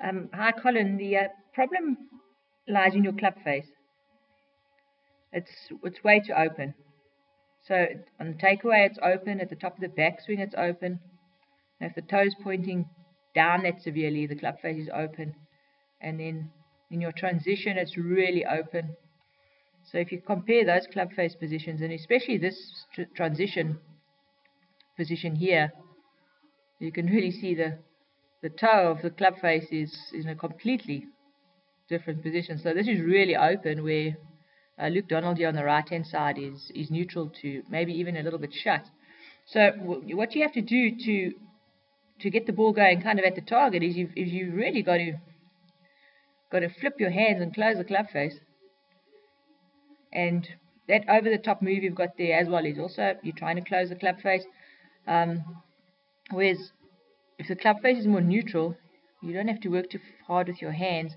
Hi Colin, the problem lies in your club face. It's way too open. So on the takeaway it's open, at the top of the backswing it's open. And if the toe's pointing down that severely, the club face is open. And then in your transition it's really open. So if you compare those club face positions, and especially this transition position here, you can really see the toe of the club face is in a completely different position. So this is really open, where Luke Donald here on the right hand side is neutral to maybe even a little bit shut. So what you have to do to get the ball going kind of at the target is you really got to flip your hands and close the club face. And that over the top move you've got there as well is also you're trying to close the club face. Whereas if the club face is more neutral, you don't have to work too hard with your hands.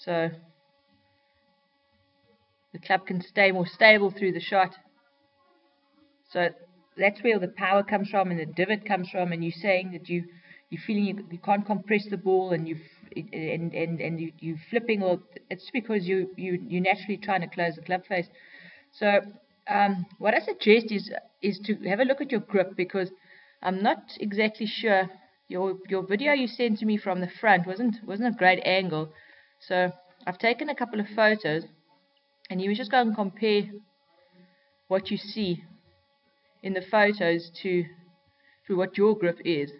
So the club can stay more stable through the shot. So that's where the power comes from and the divot comes from. And you're saying that you're feeling you can't compress the ball and you're flipping, or it's because you're naturally trying to close the club face. So what I suggest is to have a look at your grip, because I'm not exactly sure. Your video you sent to me from the front wasn't a great angle. So I've taken a couple of photos, and you just go and compare what you see in the photos to what your grip is.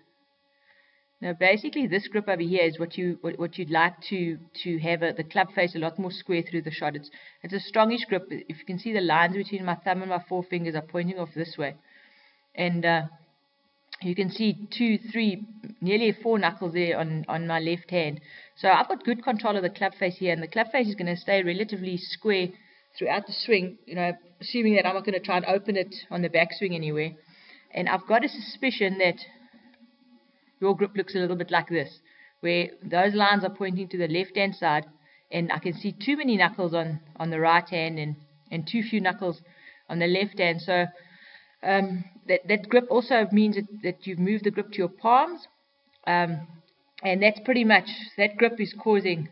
Now basically this grip over here is what you'd like to have the club face a lot more square through the shot. It's a strongish grip. If you can see, the lines between my thumb and my forefingers are pointing off this way, and you can see 2, 3, nearly 4 knuckles there on my left hand. So I've got good control of the club face here, and the club face is going to stay relatively square throughout the swing, assuming that I'm not going to try and open it on the backswing anywhere. And I've got a suspicion that your grip looks a little bit like this, where those lines are pointing to the left hand side, and I can see too many knuckles on the right hand and too few knuckles on the left hand. So that grip also means that you've moved the grip to your palms, and that's pretty much, that grip is causing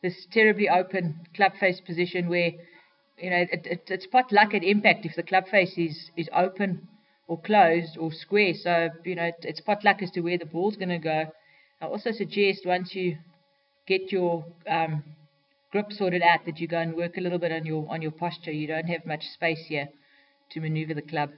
this terribly open club face position, where it's pot luck at impact if the club face is open or closed or square. So it's pot luck as to where the ball's going to go. I also suggest, once you get your grip sorted out, that you go and work a little bit on your posture. You don't have much space here to maneuver the club.